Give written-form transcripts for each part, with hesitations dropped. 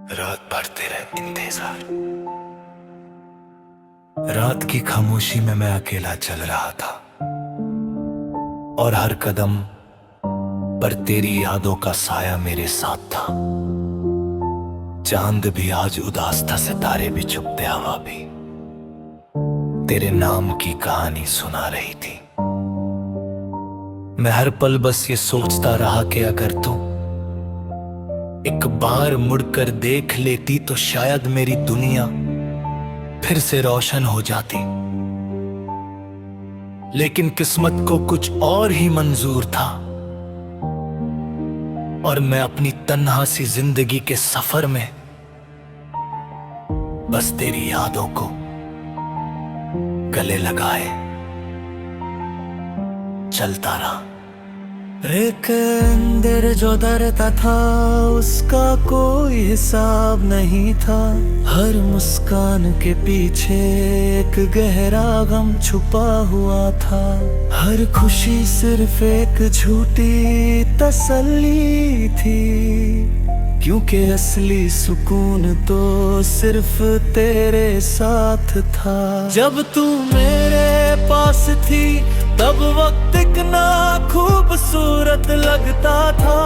रात भर तेरा इंतजार। रात की खामोशी में मैं अकेला चल रहा था और हर कदम पर तेरी यादों का साया मेरे साथ था। चांद भी आज उदास था, सितारे भी चुप थे, हवा भी तेरे नाम की कहानी सुना रही थी। मैं हर पल बस ये सोचता रहा कि अगर तू एक बार मुड़कर देख लेती तो शायद मेरी दुनिया फिर से रोशन हो जाती। लेकिन किस्मत को कुछ और ही मंजूर था और मैं अपनी तन्हा सी जिंदगी के सफर में बस तेरी यादों को गले लगाए चलता रहा। एक अंदर जो डरता था उसका कोई हिसाब नहीं था। हर मुस्कान के पीछे एक गहरा गम छुपा हुआ था। हर खुशी सिर्फ एक झूठी तसल्ली थी, क्योंकि असली सुकून तो सिर्फ तेरे साथ था। जब तू मेरे पास थी तब वक्त इतना खूबसूरत लगता था।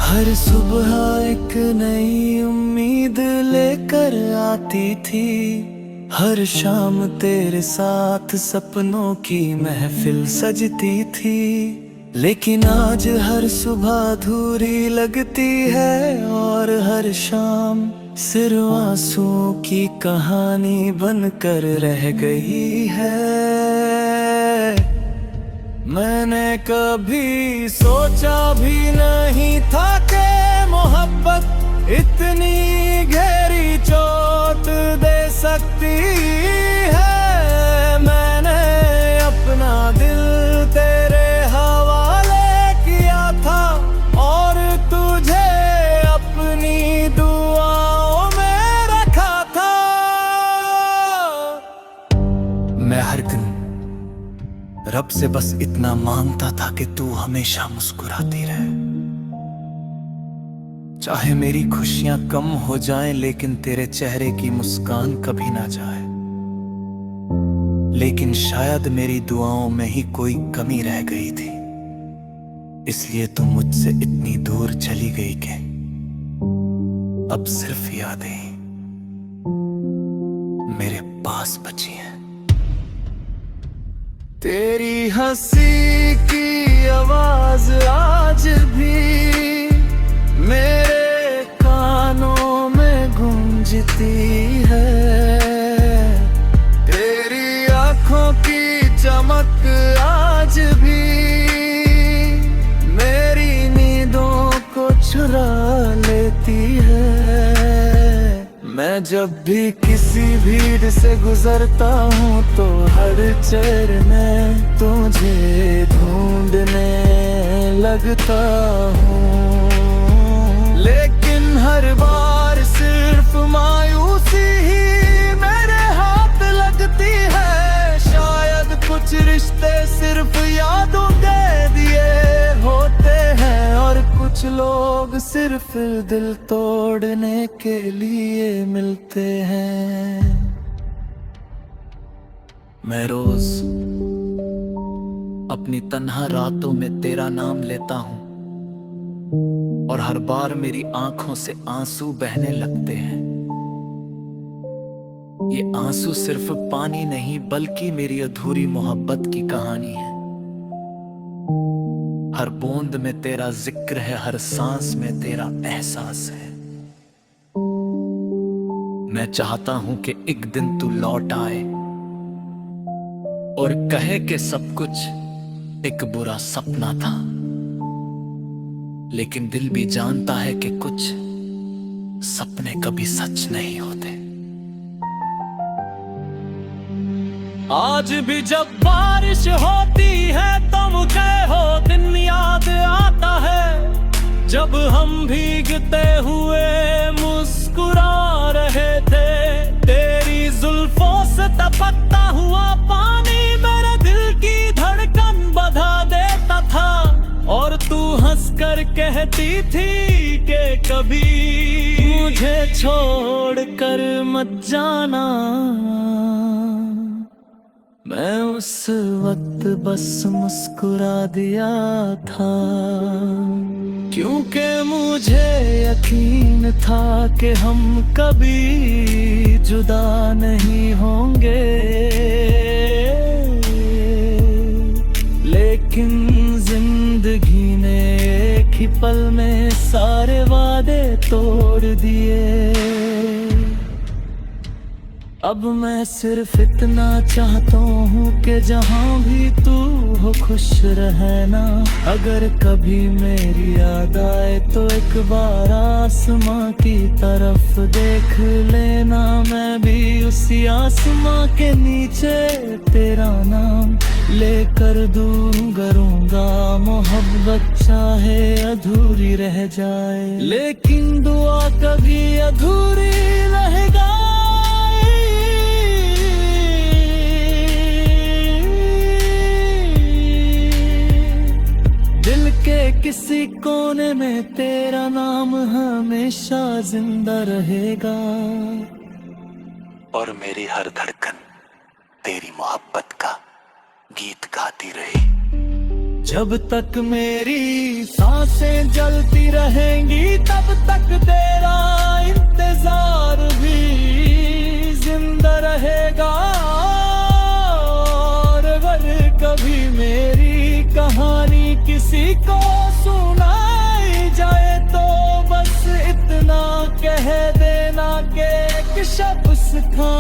हर सुबह एक नई उम्मीद लेकर आती थी। हर शाम तेरे साथ सपनों की महफिल सजती थी। लेकिन आज हर सुबह अधूरी लगती है और हर शाम सिर्फ आंसुओं की कहानी बनकर रह गई है। मैंने कभी सोचा भी नहीं था कि मोहब्बत इतनी गहरी चोट दे सकती है। मैंने अपना दिल तेरे हवाले किया था और तुझे अपनी दुआओं में रखा था। मैं हर दिन रब से बस इतना मांगता था कि तू हमेशा मुस्कुराती रहे। चाहे मेरी खुशियां कम हो जाएं, लेकिन तेरे चेहरे की मुस्कान कभी ना जाए। लेकिन शायद मेरी दुआओं में ही कोई कमी रह गई थी, इसलिए तू मुझसे इतनी दूर चली गई कि अब सिर्फ यादें मेरे पास बची हैं। तेरी हंसी की आवाज आज भी मेरे कानों में गूंजती है। तेरी आंखों की चमक आज भी मेरी नींदों को चुरा लेती है। मैं जब भी किसी भीड़ से गुजरता हूँ तो हर चेहरे तुझे ढूंढने लगता हूँ। लेकिन हर बार सिर्फ मायूसी ही मेरे हाथ लगती है। शायद कुछ रिश्ते सिर्फ यादों के दिए होते हैं और कुछ लोग सिर्फ दिल तोड़ने के लिए मिलते हैं। मैं रोज अपनी तन्हा रातों में तेरा नाम लेता हूं और हर बार मेरी आंखों से आंसू बहने लगते हैं। ये आंसू सिर्फ पानी नहीं बल्कि मेरी अधूरी मोहब्बत की कहानी है। हर बूंद में तेरा जिक्र है, हर सांस में तेरा एहसास है। मैं चाहता हूं कि एक दिन तू लौट आए और कहे कि सब कुछ एक बुरा सपना था। लेकिन दिल भी जानता है कि कुछ सपने कभी सच नहीं होते। आज भी जब बारिश होती है तो मुझे हो दिन याद आता है, जब हम भीगते हुए मुस्कुरा रहे थे। तेरी जुल्फों से टपकता हुआ पानी मेरे दिल की धड़कन बढ़ा देता था और तू कहती थी कि कभी मुझे छोड़ कर मत जाना। मैं उस वक्त बस मुस्कुरा दिया था, क्योंकि मुझे यकीन था कि हम कभी जुदा नहीं होंगे। लेकिन जिंदगी ने एक ही पल में सारे वादे तोड़ दिए। अब मैं सिर्फ इतना चाहता हूँ कि जहाँ भी तू हो खुश रहना। अगर कभी मेरी याद आए तो एक बार आसमां की तरफ देख लेना। मैं भी उसी आसमां के नीचे तेरा नाम लेकर दूंगा। मोहब्बत चाहे अधूरी रह जाए, लेकिन दुआ कभी अधूरी रहेगा। दिल के किसी कोने में तेरा नाम हमेशा जिंदा रहेगा। और मेरी हर धड़कन तेरी मोहब्बत का गीत गाती रही। जब तक मेरी सांसें जलती रहेंगी तब तक तेरा इंतजार भी जिंदा रहेगा। और अगर कभी मेरी कहानी किसी को सुनाई जाए तो बस इतना कह देना कि एक शख्स था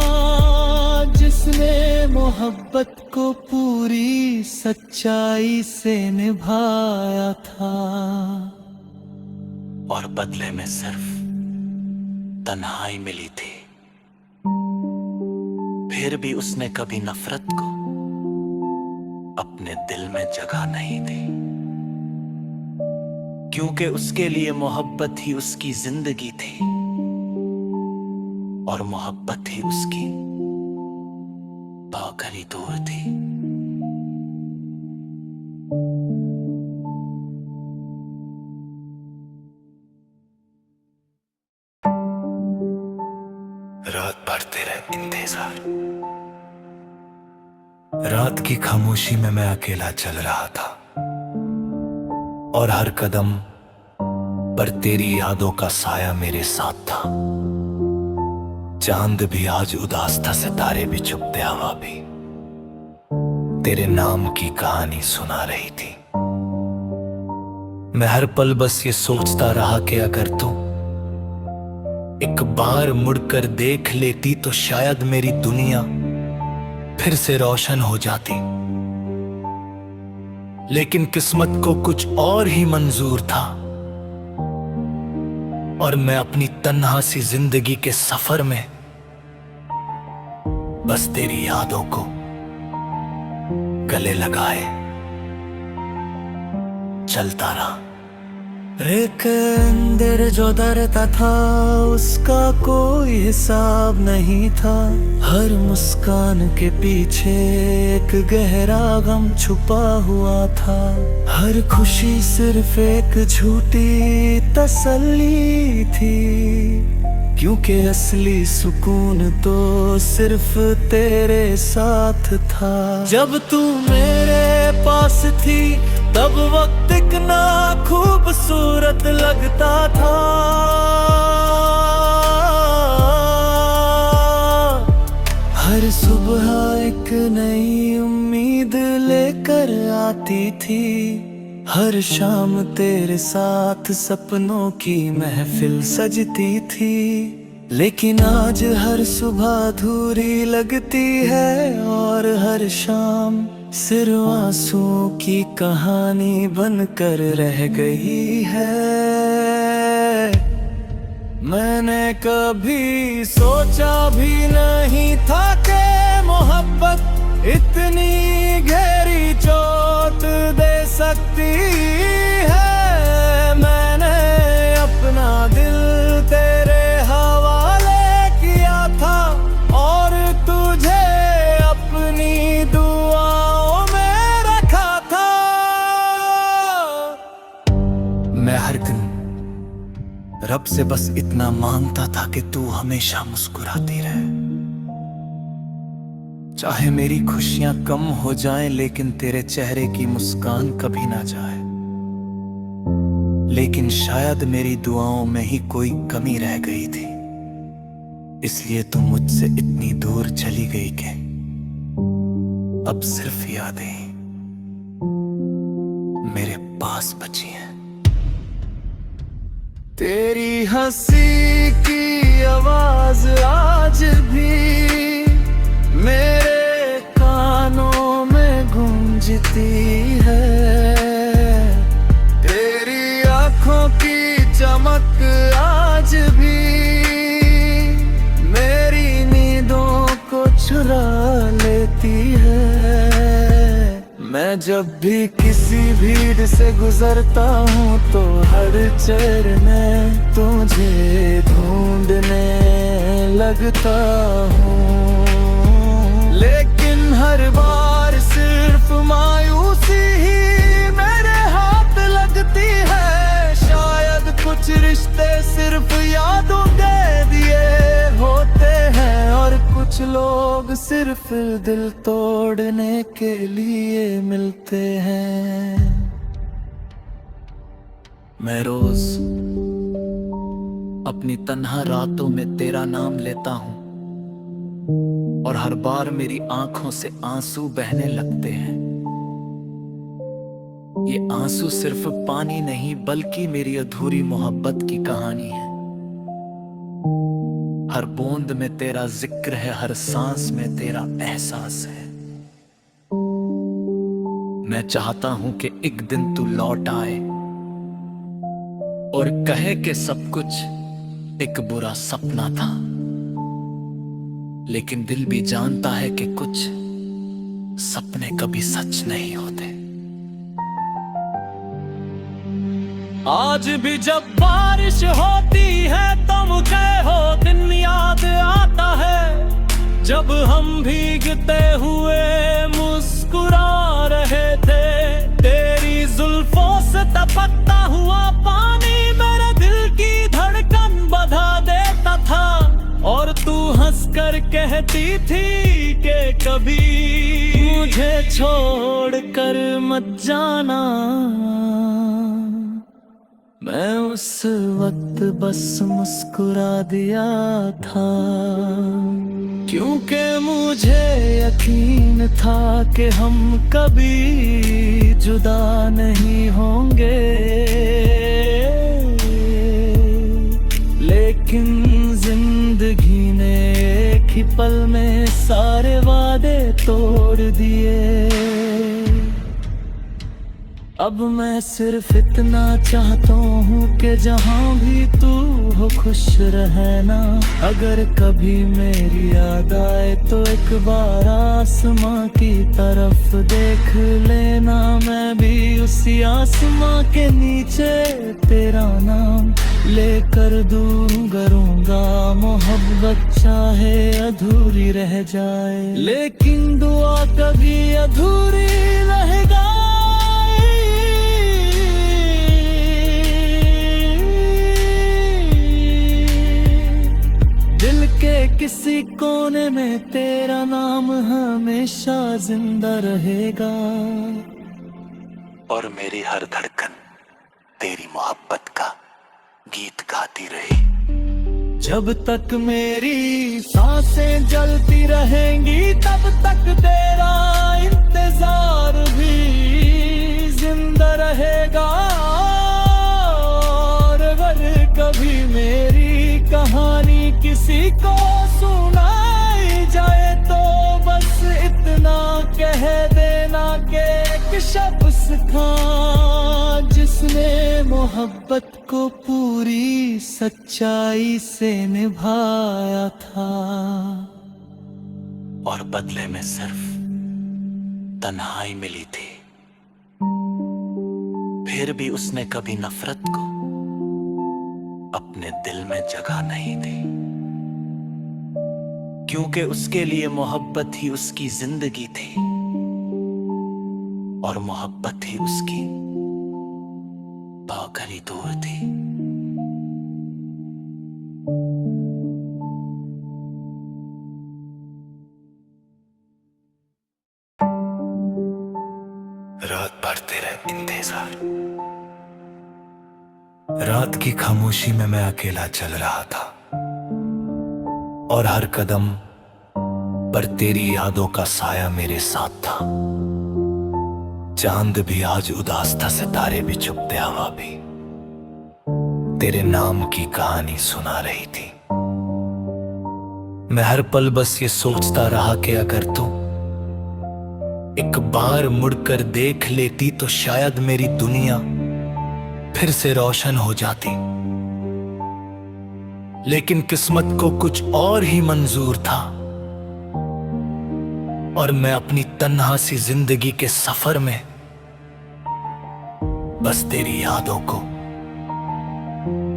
जिसने मोहब्बत को पूरी सच्चाई से निभाया था। और बदले में सिर्फ तन्हाई मिली थी। फिर भी उसने कभी नफरत को अपने दिल में जगह नहीं दी, क्योंकि उसके लिए मोहब्बत ही उसकी जिंदगी थी और मोहब्बत ही उसकी पाकर ही दूर थी। रात भर तेरा इंतजार, रात की खामोशी में मैं अकेला चल रहा था और हर कदम पर तेरी यादों का साया मेरे साथ था। चांद भी आज उदास था, सितारे भी चुपते, हवा भी तेरे नाम की कहानी सुना रही थी। मैं हर पल बस ये सोचता रहा कि अगर तू एक बार मुड़कर देख लेती तो शायद मेरी दुनिया फिर से रोशन हो जाती। लेकिन किस्मत को कुछ और ही मंजूर था और मैं अपनी तन्हा सी जिंदगी के सफर में बस तेरी यादों को गले लगाए चलता रहा। एक अंदर जो डरता था उसका कोई हिसाब नहीं था। हर मुस्कान के पीछे एक गहरा गम छुपा हुआ था। हर खुशी सिर्फ एक झूठी तसल्ली थी, क्योंकि असली सुकून तो सिर्फ तेरे साथ था। जब तू मेरे पास थी तब वक्त कितना खूबसूरत लगता था। हर सुबह एक नई उम्मीद लेकर आती थी। हर शाम तेरे साथ सपनों की महफिल सजती थी। लेकिन आज हर सुबह अधूरी लगती है और हर शाम सिर्फ आंसुओं की कहानी बनकर रह गई है। मैंने कभी सोचा भी नहीं था कि मोहब्बत इतनी गहरी चोट दे सकती है। मैंने अपना दिल तेरे हवाले किया था और तुझे अपनी दुआओं में रखा था। मैं हर दिन रब से बस इतना मांगता था कि तू हमेशा मुस्कुराती रहे। चाहे मेरी खुशियां कम हो जाएं, लेकिन तेरे चेहरे की मुस्कान कभी ना जाए। लेकिन शायद मेरी दुआओं में ही कोई कमी रह गई थी, इसलिए तू मुझसे इतनी दूर चली गई कि अब सिर्फ यादें मेरे पास बची हैं। तेरी हंसी की आवाज आज भी मेरे कानों में गूंजती है। तेरी आंखों की चमक आज भी मेरी नींदों को चुरा लेती है। मैं जब भी किसी भीड़ से गुजरता हूँ तो हर चेहरे में तुझे ढूंढने लगता हूँ, लेकिन हर बार सिर्फ मायूसी ही मेरे हाथ लगती है। शायद कुछ रिश्ते सिर्फ यादों के दिए होते हैं, और कुछ लोग सिर्फ दिल तोड़ने के लिए मिलते हैं। मैं रोज अपनी तन्हा रातों में तेरा नाम लेता हूं, और हर बार मेरी आंखों से आंसू बहने लगते हैं। ये आंसू सिर्फ पानी नहीं, बल्कि मेरी अधूरी मोहब्बत की कहानी है। हर बूंद में तेरा जिक्र है, हर सांस में तेरा एहसास है। मैं चाहता हूं कि एक दिन तू लौट आए और कहे कि सब कुछ एक बुरा सपना था, लेकिन दिल भी जानता है कि कुछ सपने कभी सच नहीं होते। आज भी जब बारिश होती है तो मुझे हो दिन याद आता है, जब हम भीगते हुए मुस्कुरा रहे थे। तेरी जुल्फों से टपकता हुआ पानी मेरे दिल की धड़कन बढ़ा देता था, और तू हंसकर कहती थी कि कभी मुझे छोड़ कर मत जाना। मैं उस वक्त बस मुस्कुरा दिया था, क्योंकि मुझे यकीन था कि हम कभी जुदा नहीं होंगे। लेकिन जिंदगी ने एक ही पल में सारे वादे तोड़ दिए। अब मैं सिर्फ इतना चाहता हूँ कि जहाँ भी तू हो खुश रहना। अगर कभी मेरी याद आए तो एक बार आसमां की तरफ देख लेना। मैं भी उसी आसमां के नीचे तेरा नाम लेकर दूर करूँगा। मोहब्बत चाहे अधूरी रह जाए, लेकिन दुआ कभी अधूरी रहेगा। किसी कोने में तेरा नाम हमेशा जिंदा रहेगा, और मेरी हर धड़कन तेरी मोहब्बत का गीत गाती रही। जब तक मेरी सांसें जलती रहेंगी तब तक तेरा इंतजार भी जिंदा रहेगा। और अगर कभी मेरी कहानी किसी को सुनाई जाए तो बस इतना कह देना कि एक शख्स था जिसने मोहब्बत को पूरी सच्चाई से निभाया था, और बदले में सिर्फ तन्हाई मिली थी। फिर भी उसने कभी नफरत को अपने दिल में जगह नहीं दी, क्योंकि उसके लिए मोहब्बत ही उसकी जिंदगी थी, और मोहब्बत ही उसकी बाकी कहीं दूर थी। रात भर तेरा इंतजार, रात की खामोशी में मैं अकेला चल रहा था और हर कदम पर तेरी यादों का साया मेरे साथ था। चांद भी आज उदास था, सितारे भी चुप थे, हवा भी तेरे नाम की कहानी सुना रही थी। मैं हर पल बस ये सोचता रहा कि अगर तू एक बार मुड़कर देख लेती तो शायद मेरी दुनिया फिर से रोशन हो जाती। लेकिन किस्मत को कुछ और ही मंजूर था और मैं अपनी तन्हा सी जिंदगी के सफर में बस तेरी यादों को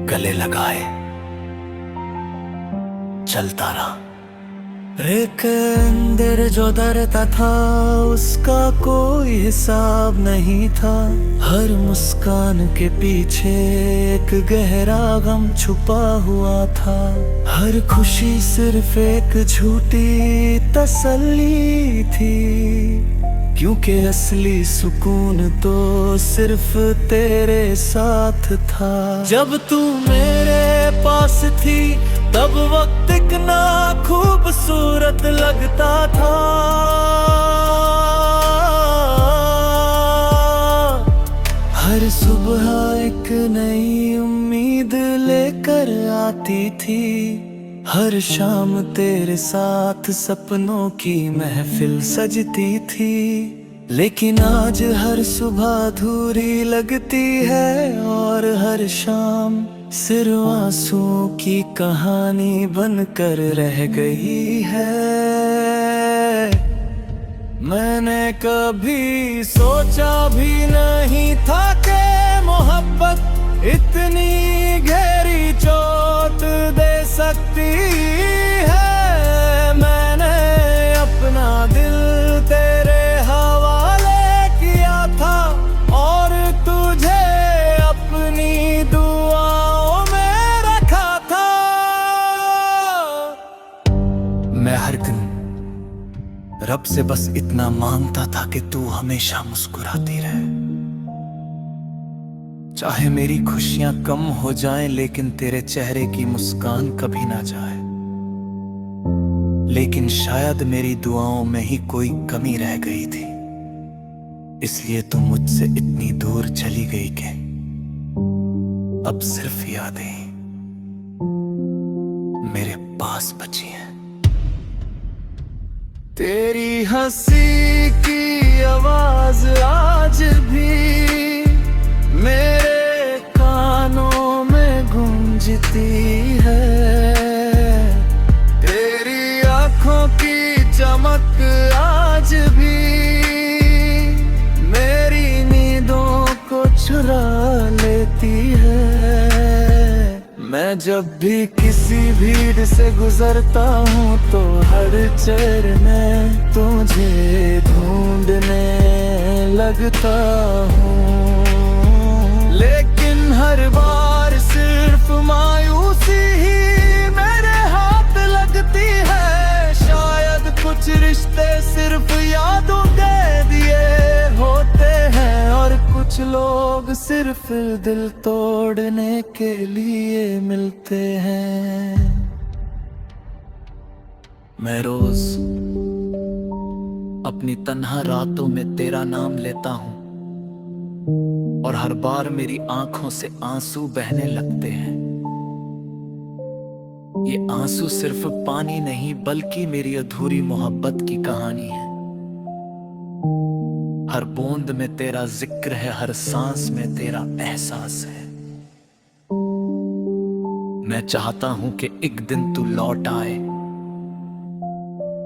गले लगाए चलता रहा। एक अंदर जो डरता था उसका कोई हिसाब नहीं था। हर मुस्कान के पीछे एक गहरा गम छुपा हुआ था। हर खुशी सिर्फ एक झूठी तसल्ली थी, क्योंकि असली सुकून तो सिर्फ तेरे साथ था। जब तू मेरे पास थी तब वक्त इतना खूबसूरत लगता था। हर सुबह एक नई उम्मीद लेकर आती थी। हर शाम तेरे साथ सपनों की महफिल सजती थी। लेकिन आज हर सुबह अधूरी लगती है और हर शाम सिर्फ आंसुओं की कहानी बनकर रह गई है। मैंने कभी सोचा भी नहीं था कि मोहब्बत इतनी गहरी चोट दे सकती है। मैंने अपना दिल तेरे हवाले किया था और तुझे अपनी दुआओं में रखा था। मैं हर दिन रब से बस इतना मांगता था कि तू हमेशा मुस्कुराती रहे। चाहे मेरी खुशियां कम हो जाएं, लेकिन तेरे चेहरे की मुस्कान कभी ना जाए। लेकिन शायद मेरी दुआओं में ही कोई कमी रह गई थी, इसलिए तुम मुझसे इतनी दूर चली गई कि अब सिर्फ यादें मेरे पास बची हैं। तेरी हंसी की आवाज आज भी मेरे कानों में गूंजती है। तेरी आंखों की चमक आज भी मेरी नींदों को चुरा लेती है। मैं जब भी किसी भीड़ से गुजरता हूँ तो हर चेहरे में तुझे ढूंढने लगता हूँ। लेकिन हर बार सिर्फ मायूसी ही मेरे हाथ लगती है। शायद कुछ रिश्ते सिर्फ यादों के दिए होते हैं और कुछ लोग सिर्फ दिल तोड़ने के लिए मिलते हैं। मैं रोज अपनी तन्हा रातों में तेरा नाम लेता हूँ और हर बार मेरी आंखों से आंसू बहने लगते हैं। ये आंसू सिर्फ पानी नहीं बल्कि मेरी अधूरी मोहब्बत की कहानी है। हर बूंद में तेरा जिक्र है, हर सांस में तेरा एहसास है। मैं चाहता हूं कि एक दिन तू लौट आए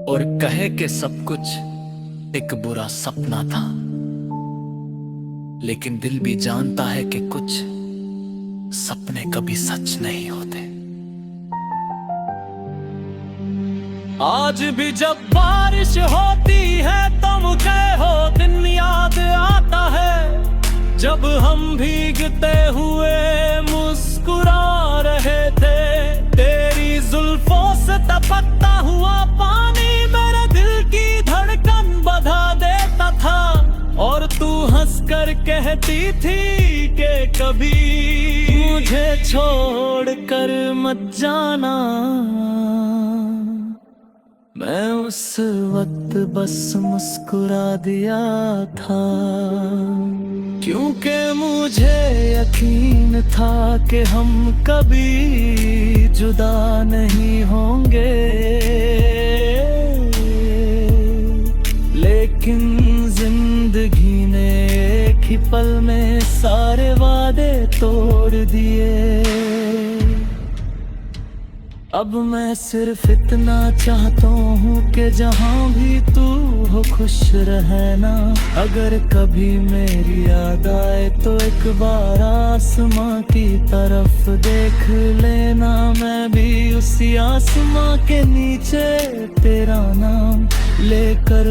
और कहे कि सब कुछ एक बुरा सपना था। लेकिन दिल भी जानता है कि कुछ सपने कभी सच नहीं होते। आज भी जब बारिश होती है तो मुझे वो दिन याद आता है जब हम भीगते हुए मुस्कुरा रहे थे, तेरी जुल्फों से टपकता हुआ पानी मेरे दिल की धड़कन बढ़ा देता था। और तू हंसकर कहती थी कि कभी मुझे छोड़ कर मत जाना। मैं उस वक्त बस मुस्कुरा दिया था, क्योंकि मुझे यकीन था कि हम कभी जुदा नहीं होंगे। लेकिन जिंदगी ने एक ही पल में सारे वादे तोड़ दिए। अब मैं सिर्फ इतना चाहता हूँ कि जहाँ भी तू हो खुश रहना। अगर कभी मेरी याद आए तो एक बार आसमां की तरफ देख लेना। मैं भी उसी आसमां के नीचे तेरा नाम लेकर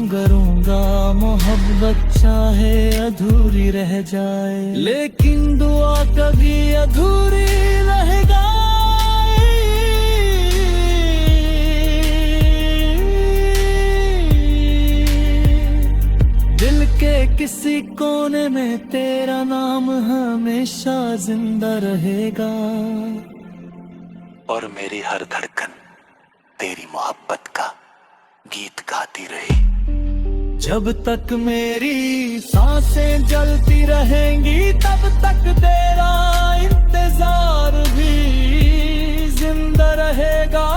करूँगा। मोहब्बत चाहे अधूरी रह जाए, लेकिन दुआ कभी अधूरी रहेगा। दिल के किसी कोने में तेरा नाम हमेशा जिंदा रहेगा। और मेरी हर धड़कन तेरी मोहब्बत का गीत गाती रही। जब तक मेरी सांसें जलती रहेंगी तब तक तेरा इंतजार भी जिंदा रहेगा।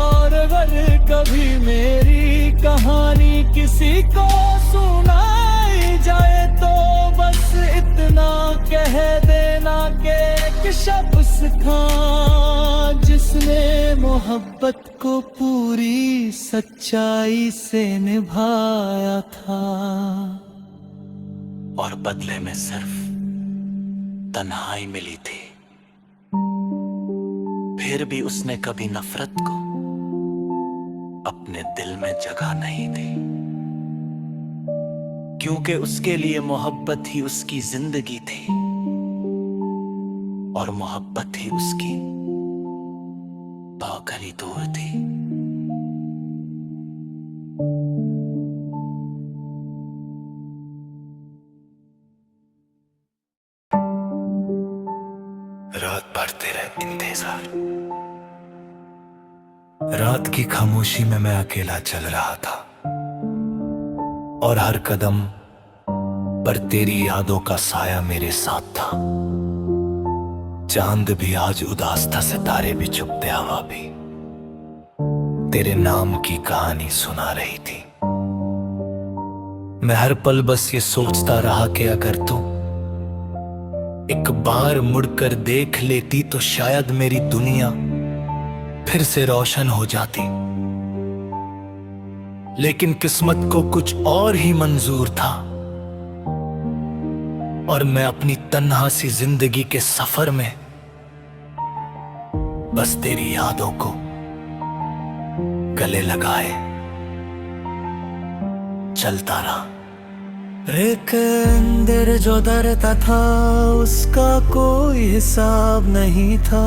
और अगर कभी मेरी कहानी किसी को सुनाई जाए तो बस इतना कह देना कि एक शख्स था जिसने मोहब्बत को पूरी सच्चाई से निभाया था। और बदले में सिर्फ तन्हाई मिली थी। फिर भी उसने कभी नफरत को अपने दिल में जगह नहीं दी, क्योंकि उसके लिए मोहब्बत ही उसकी जिंदगी थी और मोहब्बत ही उसकी बाकरी दूर थी। रात भर तेरा इंतजार, रात की खामोशी में मैं अकेला चल रहा था और हर कदम पर तेरी यादों का साया मेरे साथ था। चांद भी आज उदास था, सितारे भी चुप थे, हवा भी तेरे नाम की कहानी सुना रही थी। मैं हर पल बस ये सोचता रहा कि अगर तू एक बार मुड़कर देख लेती तो शायद मेरी दुनिया फिर से रोशन हो जाती। लेकिन किस्मत को कुछ और ही मंजूर था और मैं अपनी तन्हा सी जिंदगी के सफर में बस तेरी यादों को गले लगाए चलता रहा। एक अंदर जो डरता था उसका कोई हिसाब नहीं था।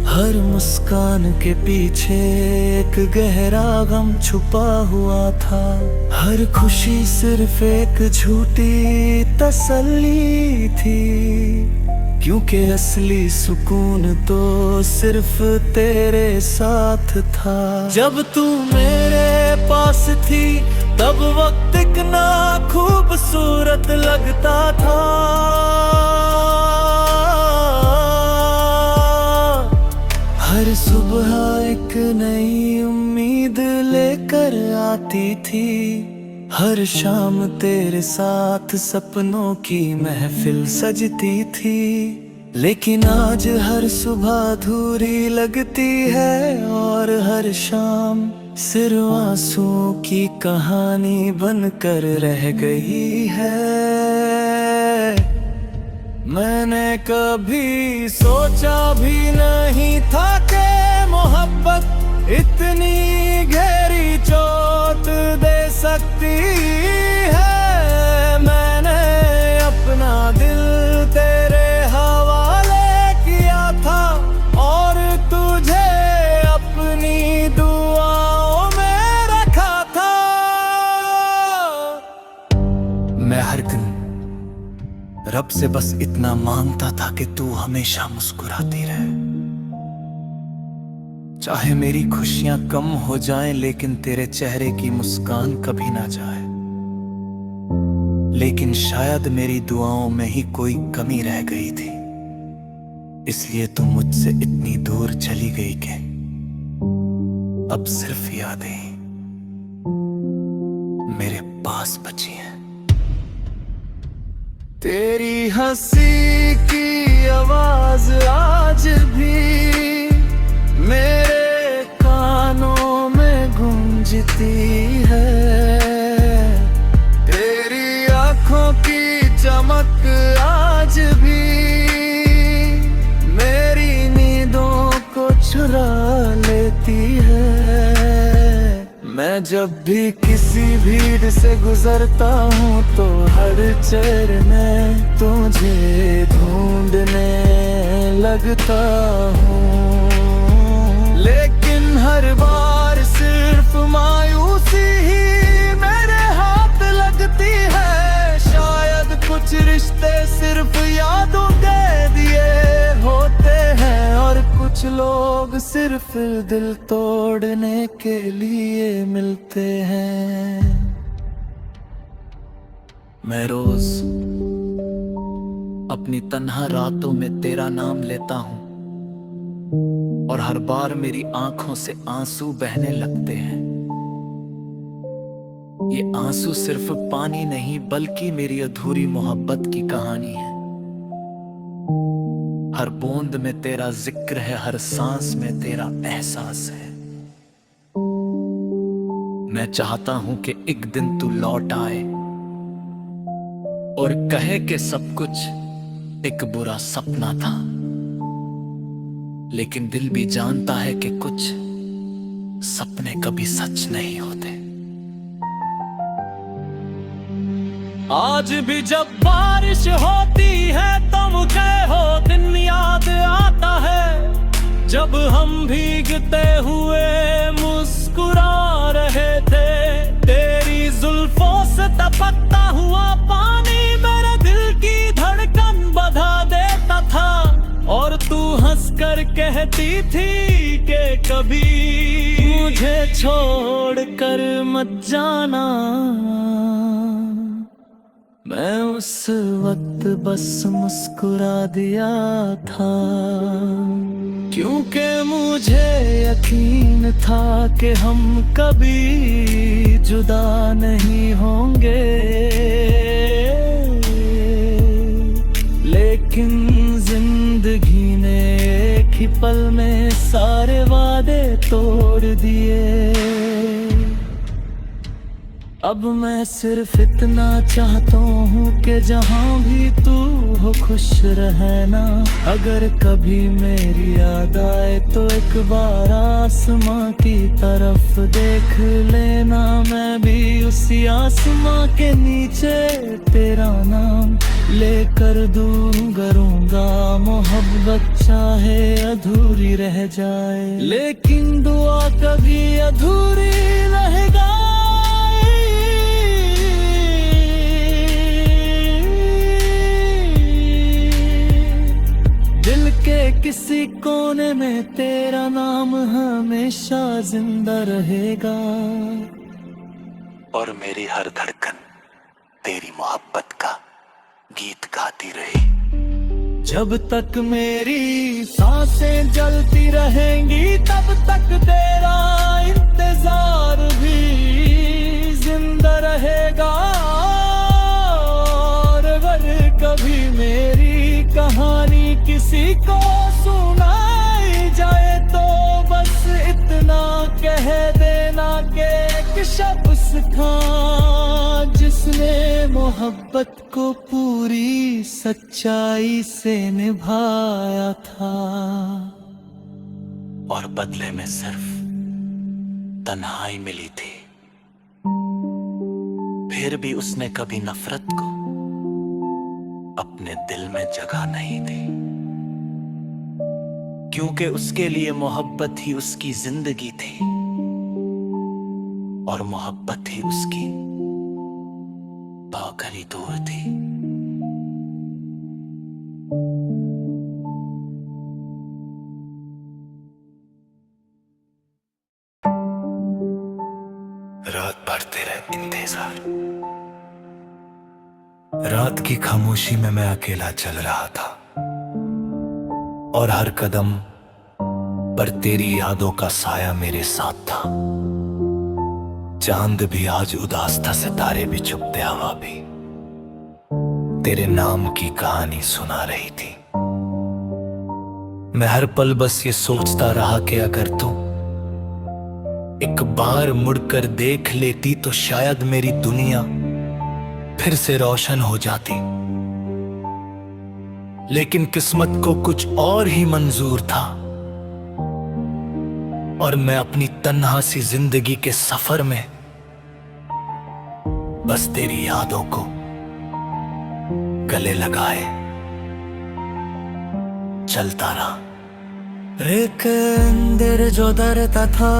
हर मुस्कान के पीछे एक गहरा गम छुपा हुआ था। हर खुशी सिर्फ एक झूठी तसल्ली थी, क्योंकि असली सुकून तो सिर्फ तेरे साथ था। जब तू मेरे पास थी तब वक्त कितना खूबसूरत लगता था। हर सुबह एक नई उम्मीद लेकर आती थी। हर शाम तेरे साथ सपनों की महफिल सजती थी। लेकिन आज हर सुबह अधूरी लगती है और हर शाम सिर्फ आंसुओं की कहानी बनकर रह गई है। मैंने कभी सोचा भी नहीं था कि मोहब्बत इतनी गहरी चोट दे सकती है। मैंने हर दिन रब से बस इतना मांगता था कि तू हमेशा मुस्कुराती रहे। चाहे मेरी खुशियां कम हो जाएं, लेकिन तेरे चेहरे की मुस्कान कभी ना जाए। लेकिन शायद मेरी दुआओं में ही कोई कमी रह गई थी, इसलिए तू मुझसे इतनी दूर चली गई कि अब सिर्फ यादें मेरे पास बची हैं। तेरी हंसी की आवाज आज भी मेरे कानों में गूंजती है। तेरी आंखों की चमक आज भी मेरी नींदों को चुरा लेती है। मैं जब भी किसी भीड़ से गुजरता हूँ तो हर चेहरे में तुझे ढूंढने लगता हूँ, लेकिन हर बार सिर्फ मायूसी ही मेरे हाथ लगती है। शायद कुछ रिश्ते सिर्फ यादों के दिए होते हैं, और कुछ लोग सिर्फ दिल तोड़ने के लिए मिलते हैं। मैं रोज अपनी तन्हा रातों में तेरा नाम लेता हूं, और हर बार मेरी आंखों से आंसू बहने लगते हैं। ये आंसू सिर्फ पानी नहीं, बल्कि मेरी अधूरी मोहब्बत की कहानी है। हर बूंद में तेरा जिक्र है, हर सांस में तेरा एहसास है। मैं चाहता हूं कि एक दिन तू लौट आए और कहे कि सब कुछ एक बुरा सपना था, लेकिन दिल भी जानता है कि कुछ सपने कभी सच नहीं होते। आज भी जब बारिश होती है तो मुझे हो दिन याद आता है, जब हम भीगते हुए मुस्कुरा रहे थे। तेरी जुल्फों से टपकता हुआ पानी मेरे दिल की धड़कन बढ़ा देता था, और तू हंसकर कहती थी कि कभी मुझे छोड़कर मत जाना। मैं उस वक्त बस मुस्कुरा दिया था, क्योंकि मुझे यकीन था कि हम कभी जुदा नहीं होंगे। लेकिन जिंदगी ने एक ही पल में सारे वादे तोड़ दिए। अब मैं सिर्फ इतना चाहता हूँ कि जहाँ भी तू हो खुश रहना। अगर कभी मेरी याद आए तो एक बार आसमां की तरफ देख लेना। मैं भी उसी आसमां के नीचे तेरा नाम लेकर दूंगा। मोहब्बत चाहे अधूरी रह जाए, लेकिन दुआ कभी अधूरी रहेगा। किसी कोने में तेरा नाम हमेशा जिंदा रहेगा, और मेरी हर धड़कन तेरी मोहब्बत का गीत गाती रही। जब तक मेरी सांसें जलती रहेंगी तब तक तेरा इंतजार भी जिंदा रहेगा। और अगर कभी मेरी कहानी किसी को सुनाई जाए तो बस इतना कह देना कि एक शख्स था जिसने मोहब्बत को पूरी सच्चाई से निभाया था, और बदले में सिर्फ तन्हाई मिली थी। फिर भी उसने कभी नफरत को अपने दिल में जगह नहीं दी, क्योंकि उसके लिए मोहब्बत ही उसकी जिंदगी थी, और मोहब्बत ही उसकी बाकी होकर ही दूर थी। रात भर तेरा इंतजार, रात की खामोशी में मैं अकेला चल रहा था और हर कदम पर तेरी यादों का साया मेरे साथ था। चांद भी आज उदास था, सितारे भी चुप थे, हवा भी तेरे नाम की कहानी सुना रही थी। मैं हर पल बस ये सोचता रहा कि अगर तू एक बार मुड़कर देख लेती तो शायद मेरी दुनिया फिर से रोशन हो जाती। लेकिन किस्मत को कुछ और ही मंजूर था और मैं अपनी तन्हा सी जिंदगी के सफर में बस तेरी यादों को गले लगाए चलता रहा। एक अंदर जो डरता था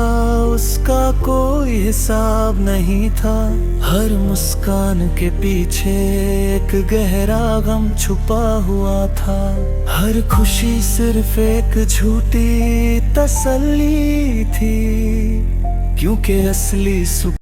उसका कोई हिसाब नहीं था। हर मुस्कान के पीछे एक गहरा गम छुपा हुआ था। हर खुशी सिर्फ एक झूठी तसल्ली थी, क्योंकि असली सुख